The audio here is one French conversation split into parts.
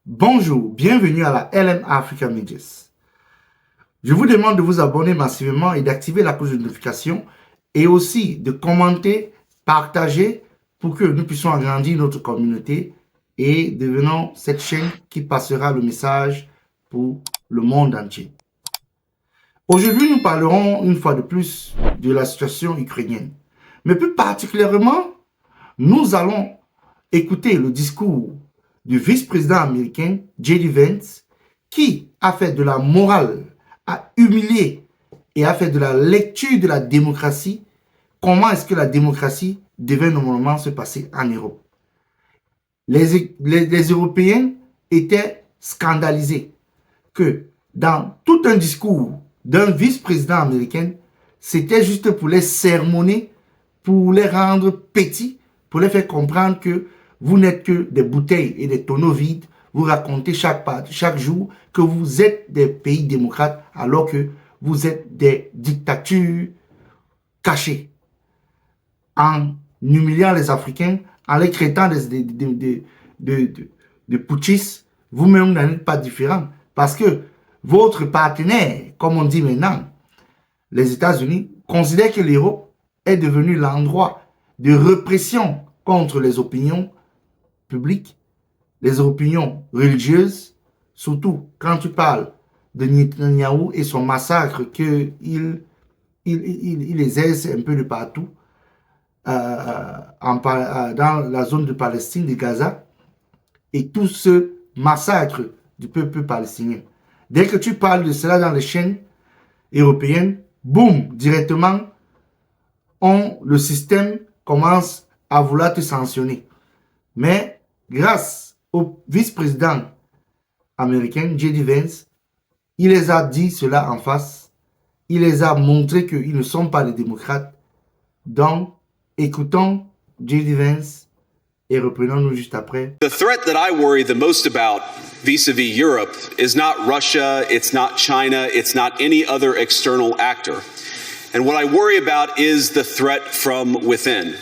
Bonjour, bienvenue à la LM Africa Medias. Je vous demande de vous abonner massivement et d'activer la cloche de notification et aussi de commenter, partager pour que nous puissions agrandir notre communauté et devenons cette chaîne qui passera le message pour le monde entier. Aujourd'hui, nous parlerons une fois de plus de la situation ukrainienne. Mais plus particulièrement, nous allons écouter le discours du vice-président américain J.D. Vance, qui a fait de la morale, a humilié et a fait de la lecture de la démocratie. Comment est-ce que la démocratie devait normalement se passer en Europe? Les Européens étaient scandalisés que dans tout un discours d'un vice-président américain, c'était juste pour les sermonner, pour les rendre petits, pour les faire comprendre que vous n'êtes que des bouteilles et des tonneaux vides. Vous racontez chaque jour que vous êtes des pays démocrates alors que vous êtes des dictatures cachées. En humiliant les Africains, en les traitant de putschistes, vous-même n'en êtes pas différent. Parce que votre partenaire, comme on dit maintenant, les États-Unis, considèrent que l'Europe est devenue l'endroit de répression contre les opinions publiques, les opinions religieuses, surtout quand tu parles de Netanyahou et son massacre qu'il exerce un peu de partout dans la zone de Palestine, de Gaza, et tout ce massacre du peuple palestinien. Dès que tu parles de cela dans les chaînes européennes, boum, directement, le système commence à vouloir te sanctionner. Mais grâce au vice-président américain, J.D. Vance, il les a dit cela en face. Il les a montré qu'ils ne sont pas les démocrates. Donc, écoutons J.D. Vance et reprenons-nous juste après. The threat that I worry the most about vis-a-vis Europe is not Russia, it's not China, it's not any other external actor. And what I worry about is the threat from within.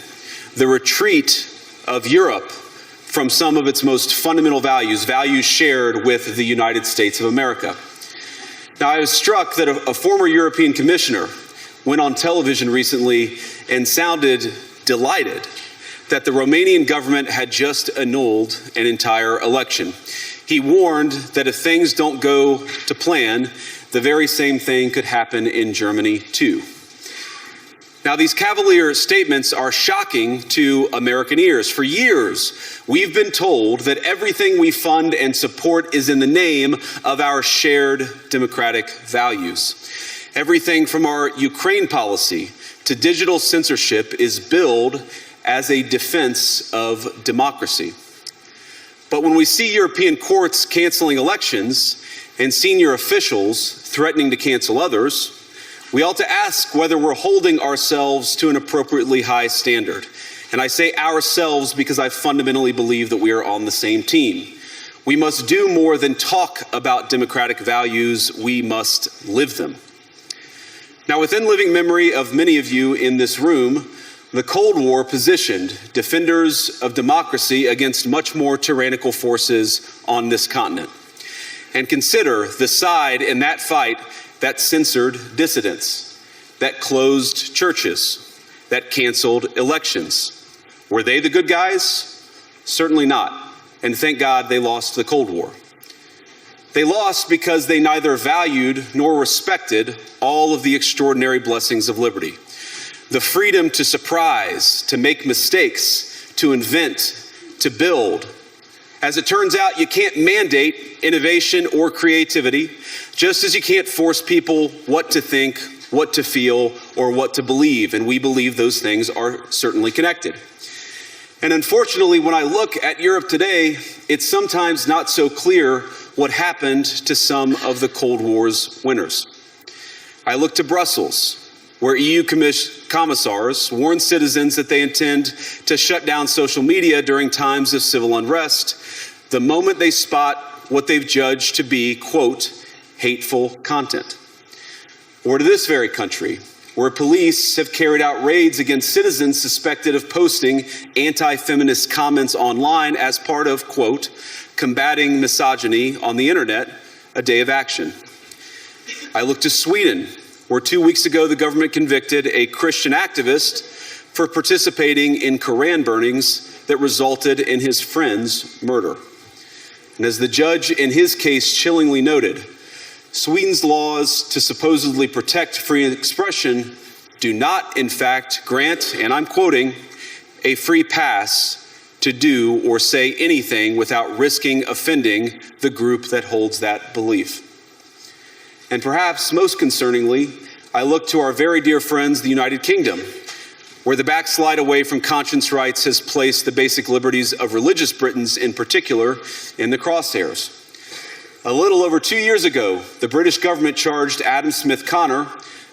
The retreat of Europe from some of its most fundamental values, values shared with the United States of America. Now, I was struck that a former European commissioner went on television recently and sounded delighted that the Romanian government had just annulled an entire election. He warned that if things don't go to plan, the very same thing could happen in Germany too. Now, these cavalier statements are shocking to American ears. For years, we've been told that everything we fund and support is in the name of our shared democratic values. Everything from our Ukraine policy to digital censorship is billed as a defense of democracy. But when we see European courts canceling elections and senior officials threatening to cancel others, we ought to ask whether we're holding ourselves to an appropriately high standard. And I say ourselves because I fundamentally believe that we are on the same team. We must do more than talk about democratic values, we must live them. Now, within living memory of many of you in this room, the Cold War positioned defenders of democracy against much more tyrannical forces on this continent. And consider the side in that fight that censored dissidents, that closed churches, that canceled elections. Were they the good guys? Certainly not. And thank God they lost the Cold War. They lost because they neither valued nor respected all of the extraordinary blessings of liberty. The freedom to surprise, to make mistakes, to invent, to build. As it turns out, you can't mandate innovation or creativity, just as you can't force people what to think, what to feel, or what to believe. And we believe those things are certainly connected. And unfortunately, when I look at Europe today, it's sometimes not so clear what happened to some of the Cold War's winners. I look to Brussels, where EU commissars warn citizens that they intend to shut down social media during times of civil unrest the moment they spot what they've judged to be, quote, hateful content. Or to this very country, where police have carried out raids against citizens suspected of posting anti-feminist comments online as part of, quote, combating misogyny on the internet, a day of action. I look to Sweden, where 2 weeks ago the government convicted a Christian activist for participating in Koran burnings that resulted in his friend's murder. And as the judge in his case chillingly noted, Sweden's laws to supposedly protect free expression do not, in fact, grant, and I'm quoting, a free pass to do or say anything without risking offending the group that holds that belief. And perhaps most concerningly, I look to our very dear friends, the United Kingdom, where the backslide away from conscience rights has placed the basic liberties of religious Britons in particular in the crosshairs. A little over 2 years ago, the British government charged Adam Smith Connor,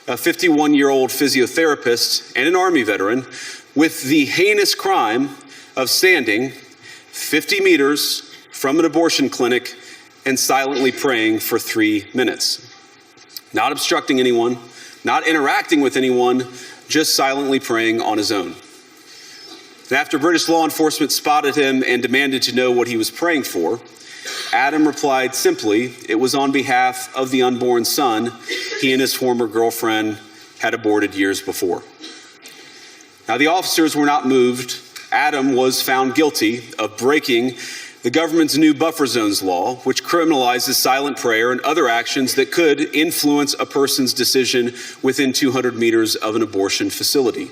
a 51-year-old physiotherapist and an Army veteran, with the heinous crime of standing 50 meters from an abortion clinic and silently praying for 3 minutes. Not obstructing anyone, not interacting with anyone, just silently praying on his own. And after British law enforcement spotted him and demanded to know what he was praying for, Adam replied simply, it was on behalf of the unborn son he and his former girlfriend had aborted years before. Now, the officers were not moved. Adam was found guilty of breaking the government's new buffer zones law, which criminalizes silent prayer and other actions that could influence a person's decision within 200 meters of an abortion facility.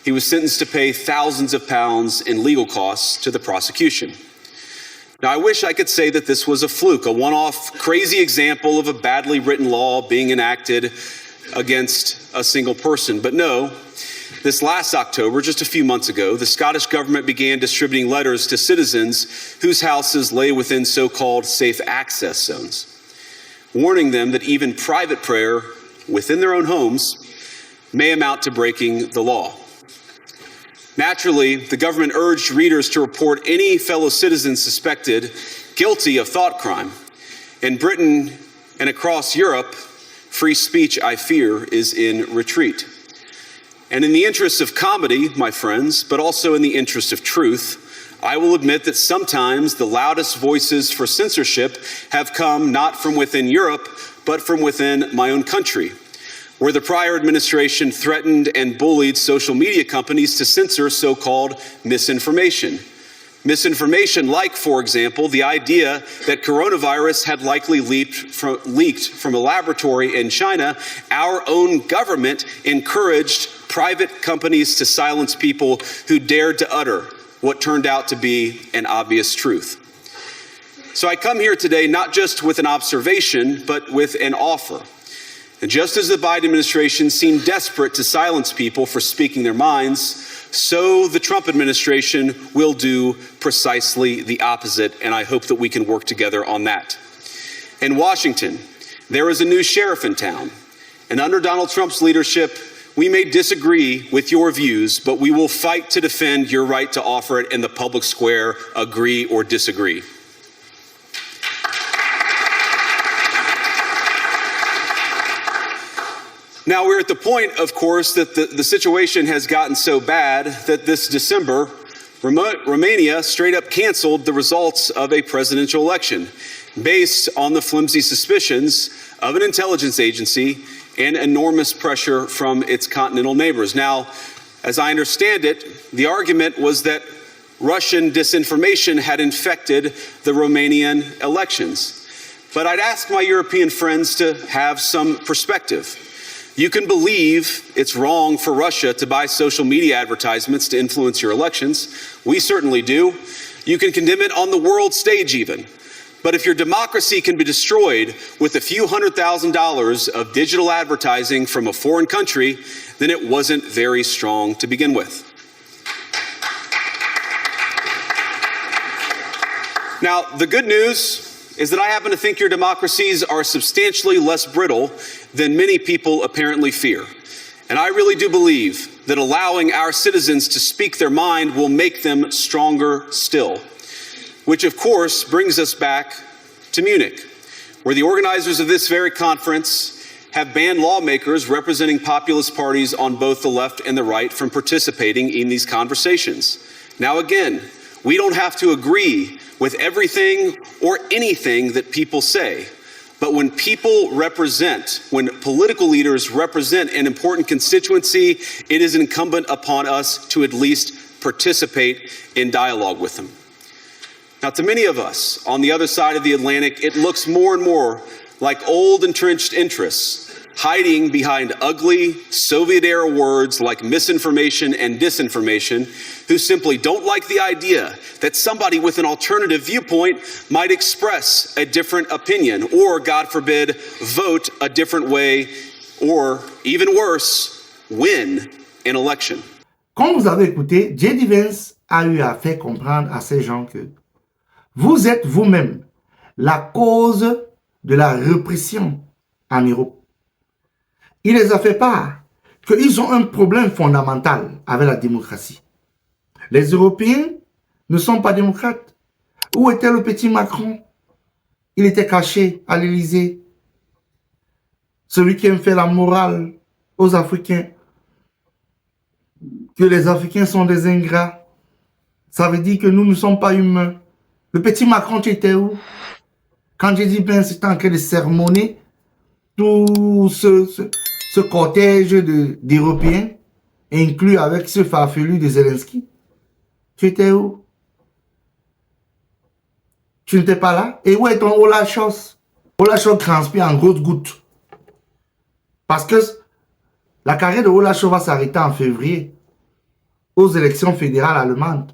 He was sentenced to pay thousands of pounds in legal costs to the prosecution. Now, I wish I could say that this was a fluke, a one-off crazy example of a badly written law being enacted against a single person. But no, this last October, just a few months ago, the Scottish government began distributing letters to citizens whose houses lay within so-called safe access zones, warning them that even private prayer within their own homes may amount to breaking the law. Naturally, the government urged readers to report any fellow citizen suspected guilty of thought crime. In Britain and across Europe, free speech, I fear, is in retreat. And in the interest of comedy, my friends, but also in the interest of truth, I will admit that sometimes the loudest voices for censorship have come not from within Europe, but from within my own country, where the prior administration threatened and bullied social media companies to censor so-called misinformation. Misinformation like, for example, the idea that coronavirus had likely leaked from a laboratory in China. Our own government encouraged private companies to silence people who dared to utter what turned out to be an obvious truth. So I come here today not just with an observation, but with an offer. And just as the Biden administration seemed desperate to silence people for speaking their minds, so the Trump administration will do precisely the opposite, and I hope that we can work together on that. In Washington, there is a new sheriff in town, and under Donald Trump's leadership, we may disagree with your views, but we will fight to defend your right to offer it in the public square, agree or disagree. Now, we're at the point, of course, that the situation has gotten so bad that this December, Romania straight up canceled the results of a presidential election based on the flimsy suspicions of an intelligence agency and enormous pressure from its continental neighbors. Now, as I understand it, the argument was that Russian disinformation had infected the Romanian elections. But I'd ask my European friends to have some perspective. You can believe it's wrong for Russia to buy social media advertisements to influence your elections. We certainly do. You can condemn it on the world stage even. But if your democracy can be destroyed with a few $100,000 of digital advertising from a foreign country, then it wasn't very strong to begin with. Now, the good news is that I happen to think your democracies are substantially less brittle than many people apparently fear. And I really do believe that allowing our citizens to speak their mind will make them stronger still. Which, of course, brings us back to Munich, where the organizers of this very conference have banned lawmakers representing populist parties on both the left and the right from participating in these conversations. Now, again, we don't have to agree with everything or anything that people say. But when political leaders represent an important constituency, it is incumbent upon us to at least participate in dialogue with them. Now, to many of us on the other side of the Atlantic, it looks more and more like old entrenched interests hiding behind ugly Soviet-era words like misinformation and disinformation, who simply don't like the idea that somebody with an alternative viewpoint might express a different opinion or, God forbid, vote a different way or, even worse, win an election. Comme vous avez écouté, J.D. Vance a eu à faire comprendre à ces gens que vous êtes vous-même la cause de la répression en Europe. Il les a fait part qu'ils ont un problème fondamental avec la démocratie. Les Européens ne sont pas démocrates. Où était le petit Macron? Il était caché à l'Élysée. Celui qui aime faire la morale aux Africains. Que les Africains sont des ingrats. Ça veut dire que nous ne sommes pas humains. Le petit Macron, tu étais où? Quand j'ai dit, ben, c'était en train de sermonner tout ce cortège d'Européens, inclus avec ce farfelu de Zelensky. Tu étais où? Tu n'étais pas là? Et où est ton Olaf Scholz? Olaf Scholz transpire en grosses gouttes. Parce que la carrière de Olaf Scholz va s'arrêter en février aux élections fédérales allemandes.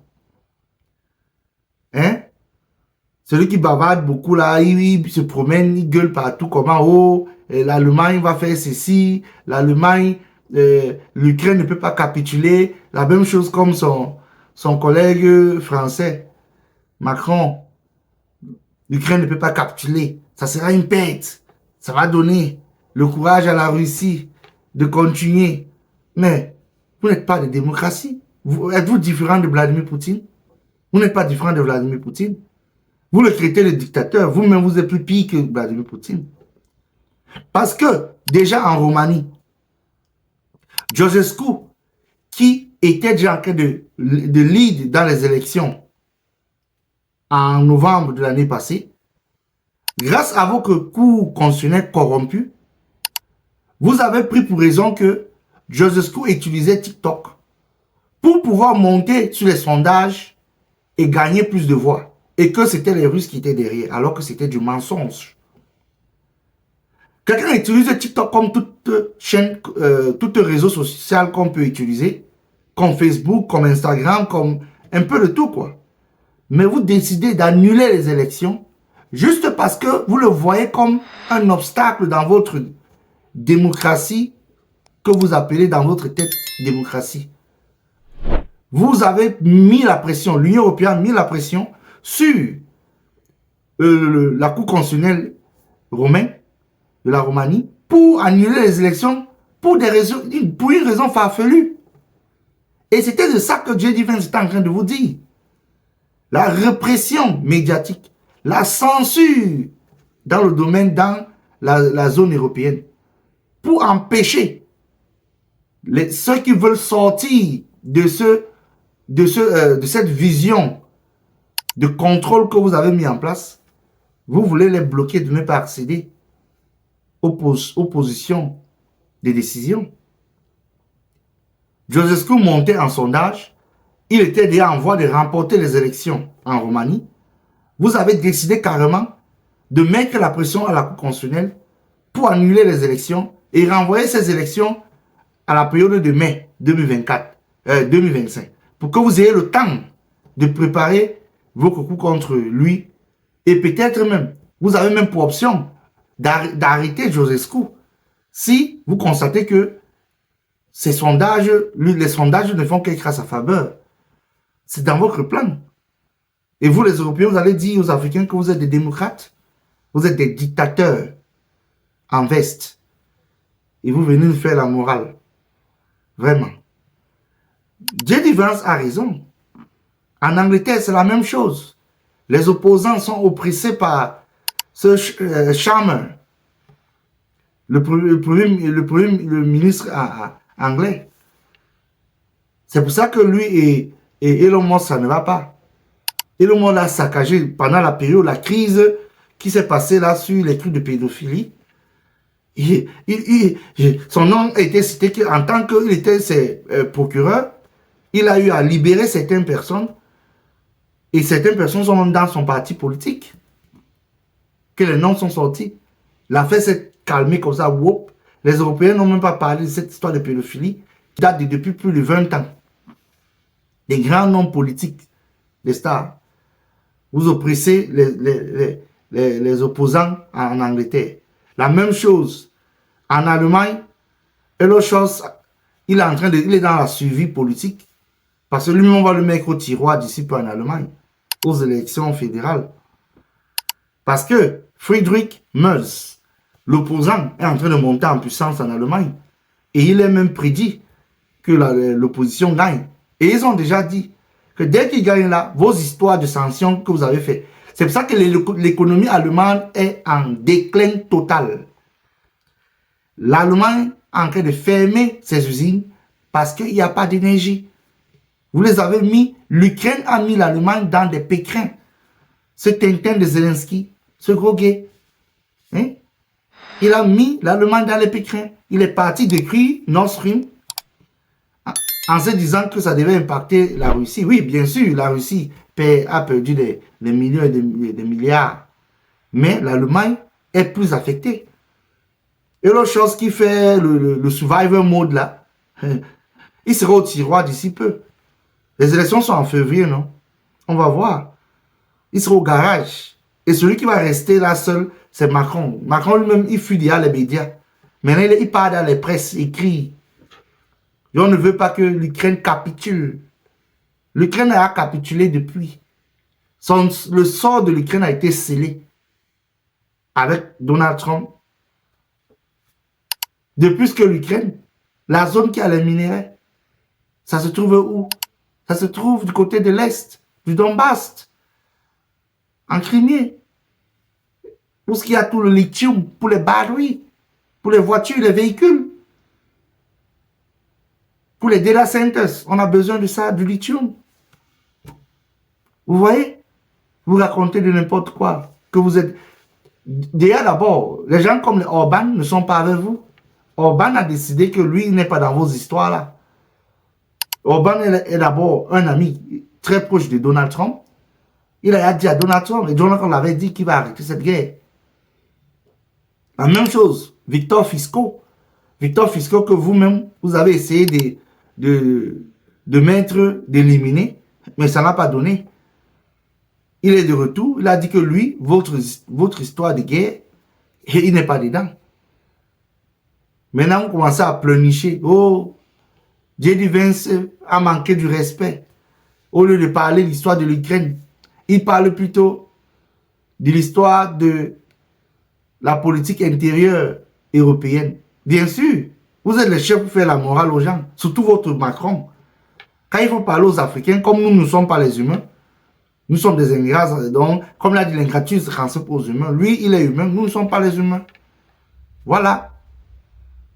Hein? Celui qui bavarde beaucoup là, il se promène, il gueule partout comment, oh, l'Allemagne va faire ceci, l'Allemagne, l'Ukraine ne peut pas capituler, la même chose comme son collègue français, Macron. L'Ukraine ne peut pas capituler, ça sera une perte, ça va donner le courage à la Russie de continuer. Mais vous n'êtes pas de démocratie. Êtes-vous différent de Vladimir Poutine? Vous n'êtes pas différent de Vladimir Poutine. Vous le traitez le dictateur, vous-même vous êtes plus pire que Vladimir Poutine. Parce que, déjà en Roumanie, Ceausescu, qui était déjà en train de lead dans les élections en novembre de l'année passée, grâce à vos coups constitutionnels corrompus, vous avez pris pour raison que Ceausescu utilisait TikTok pour pouvoir monter sur les sondages et gagner plus de voix. Et que c'était les Russes qui étaient derrière, alors que c'était du mensonge. Quelqu'un utilise TikTok comme toute chaîne, tout réseau social qu'on peut utiliser, comme Facebook, comme Instagram, comme un peu de tout, quoi. Mais vous décidez d'annuler les élections juste parce que vous le voyez comme un obstacle dans votre démocratie que vous appelez dans votre tête démocratie. Vous avez mis la pression, l'Union européenne a mis la pression sur la Cour constitutionnelle romaine de la Roumanie pour annuler les élections pour une raison farfelue. Et c'était de ça que J.D. Vance était en train de vous dire. La répression médiatique, la censure dans le domaine, dans la zone européenne, pour empêcher ceux qui veulent sortir de cette vision de contrôle que vous avez mis en place, vous voulez les bloquer de ne pas accéder aux positions de décision. Ceausescu montait en sondage, il était déjà en voie de remporter les élections en Roumanie. Vous avez décidé carrément de mettre la pression à la Cour constitutionnelle pour annuler les élections et renvoyer ces élections à la période de mai 2025, pour que vous ayez le temps de préparer vos coups contre lui, et peut-être même, vous avez même pour option d'arrêter Ceausescu si vous constatez que les sondages ne font qu'être à sa faveur. C'est dans votre plan. Et vous, les Européens, vous allez dire aux Africains que vous êtes des démocrates, vous êtes des dictateurs en veste, et vous venez nous faire la morale. Vraiment. J.D. Vance a raison. En Angleterre, c'est la même chose. Les opposants sont oppressés par ce Sharmer, le ministre anglais. C'est pour ça que lui et Elon Musk, ça ne va pas. Elon Musk l'a saccagé pendant la période, la crise qui s'est passée là sur les trucs de pédophilie. Son nom a été cité en tant qu'il était procureur, il a eu à libérer certaines personnes et certaines personnes sont même dans son parti politique. Que les noms sont sortis. L'affaire s'est calmée comme ça. Whoop. Les Européens n'ont même pas parlé de cette histoire de pédophilie qui date depuis plus de 20 ans. Des grands noms politiques, des stars. Vous oppressez les opposants en Angleterre. La même chose en Allemagne. Et l'autre chose, il est dans la suivi politique. Parce que lui-même, on va le mettre au tiroir d'ici peu en Allemagne, aux élections fédérales. Parce que Friedrich Merz, l'opposant, est en train de monter en puissance en Allemagne. Et il est même prédit que l'opposition gagne. Et ils ont déjà dit que dès qu'ils gagnent là, vos histoires de sanctions que vous avez faites, c'est pour ça que l'économie allemande est en déclin total. L'Allemagne est en train de fermer ses usines parce qu'il n'y a pas d'énergie. Vous les avez mis, l'Ukraine a mis l'Allemagne dans des pécrins. Ce Tintin de Zelensky, ce gros gay, hein? Il a mis l'Allemagne dans les pécrins. Il est parti décrire Nord Stream en se disant que ça devait impacter la Russie. Oui, bien sûr, la Russie a perdu des millions et des milliards. Mais l'Allemagne est plus affectée. Et l'autre chose qui fait le survivor mode là, il sera au tiroir d'ici peu. Les élections sont en février, non? On va voir. Il sera au garage. Et celui qui va rester là seul, c'est Macron. Macron lui-même, il fuit derrière les médias. Maintenant, il part dans les presses, il crie. Et on ne veut pas que l'Ukraine capitule. L'Ukraine a capitulé depuis. Le sort de l'Ukraine a été scellé avec Donald Trump. De plus que l'Ukraine, la zone qui a les minéraux, ça se trouve où? Ça se trouve du côté de l'Est, du Donbass, en Crimée, où il y a tout le lithium pour les batteries, pour les voitures, les véhicules. Pour les data centers, on a besoin de ça, du lithium. Vous voyez? Vous racontez de n'importe quoi. Que vous êtes... Déjà d'abord, les gens comme les Orban ne sont pas avec vous. Orban a décidé que lui, il n'est pas dans vos histoires là. Orban est d'abord un ami très proche de Donald Trump. Il a dit à Donald Trump, et Donald Trump avait dit qu'il va arrêter cette guerre. La même chose, Victor Fisco. Victor Fisco que vous-même, vous avez essayé de mettre, d'éliminer, mais ça n'a pas donné. Il est de retour, il a dit que lui, votre histoire de guerre, il n'est pas dedans. Maintenant, vous commencez à pleurnicher. Oh, J.D. Vance a manqué du respect. Au lieu de parler de l'histoire de l'Ukraine, il parle plutôt de l'histoire de la politique intérieure européenne. Bien sûr, vous êtes les chefs pour faire la morale aux gens, surtout votre Macron. Quand il faut parler aux Africains, comme nous ne sommes pas les humains, nous sommes des ingrats, donc, comme l'a dit l'ingratitude, c'est pour les humains. Lui, il est humain, nous ne sommes pas les humains. Voilà.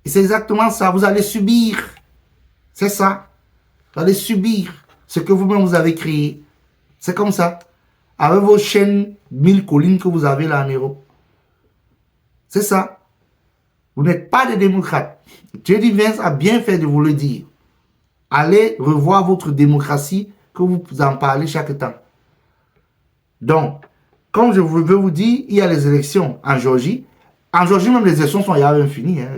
Et c'est exactement ça, vous allez subir. C'est ça. Vous allez subir ce que vous-même vous avez créé. C'est comme ça. Avec vos chaînes 1000 collines que vous avez là en Europe. C'est ça. Vous n'êtes pas des démocrates. J.D. Vance a bien fait de vous le dire. Allez revoir votre démocratie que vous en parlez chaque temps. Donc, comme je veux vous dire, il y a les élections en Géorgie. En Géorgie, même les élections sont finies. Hein.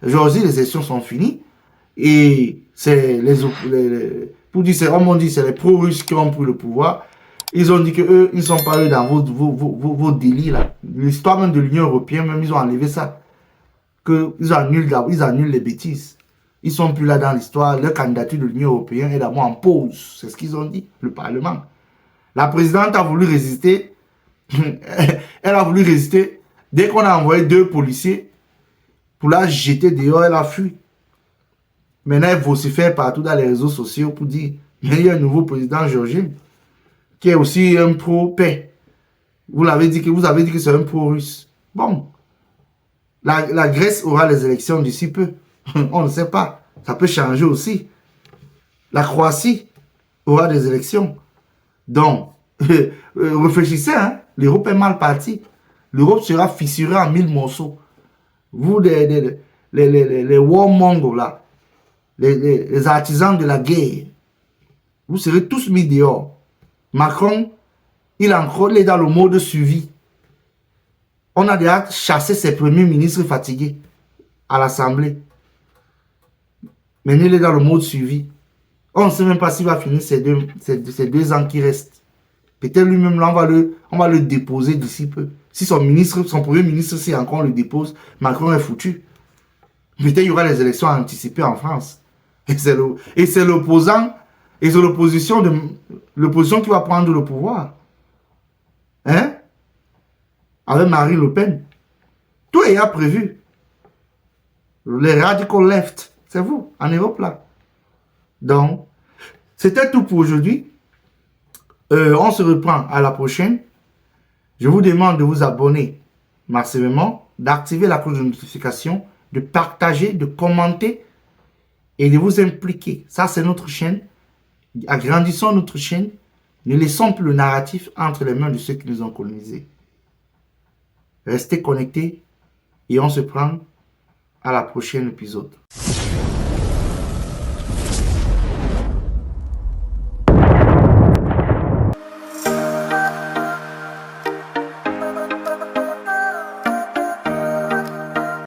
Géorgie, les élections sont finies. Et c'est pour dire, on dit, c'est les pro-russes qui ont pris le pouvoir. Ils ont dit qu'eux, ils ne sont pas allés dans vos délits là. L'histoire même de l'Union européenne, même, ils ont enlevé ça. Ils annulent les bêtises. Ils ne sont plus là dans l'histoire. Leur candidature de l'Union européenne est d'abord en pause. C'est ce qu'ils ont dit, le Parlement. La présidente a voulu résister. Elle a voulu résister. Dès qu'on a envoyé 2 policiers pour la jeter dehors, elle a fui. Maintenant, elle vocifère partout dans les réseaux sociaux pour dire mais il y a un nouveau président géorgien qui est aussi un pro-paix. Vous avez dit que c'est un pro-russe. Bon. La Grèce aura les élections d'ici peu. On ne sait pas. Ça peut changer aussi. La Croatie aura des élections. Donc, réfléchissez, hein? L'Europe est mal partie. L'Europe sera fissurée en 1000 morceaux. Vous, les warmongers, là, les artisans de la guerre, vous serez tous mis dehors. Macron, il est encore dans le mode suivi. On a déjà chassé ses premiers ministres fatigués à l'Assemblée. Maintenant, il est dans le mode suivi. On ne sait même pas s'il va finir ces 2 ans qui restent. Peut-être lui-même, là, on va le déposer d'ici peu. Si son premier ministre, si encore on le dépose, Macron est foutu. Peut-être il y aura les élections anticipées en France. Et c'est l'opposant, et c'est l'opposition qui va prendre le pouvoir. Hein? Avec Marine Le Pen. Tout est prévu. Les radical left, c'est vous, en Europe là. Donc, c'était tout pour aujourd'hui. On se reprend à la prochaine. Je vous demande de vous abonner massivement, d'activer la cloche de notification, de partager, de commenter et de vous impliquer. Ça, c'est notre chaîne. Agrandissons notre chaîne. Ne laissons plus le narratif entre les mains de ceux qui nous ont colonisés. Restez connectés et on se prend à la prochaine épisode.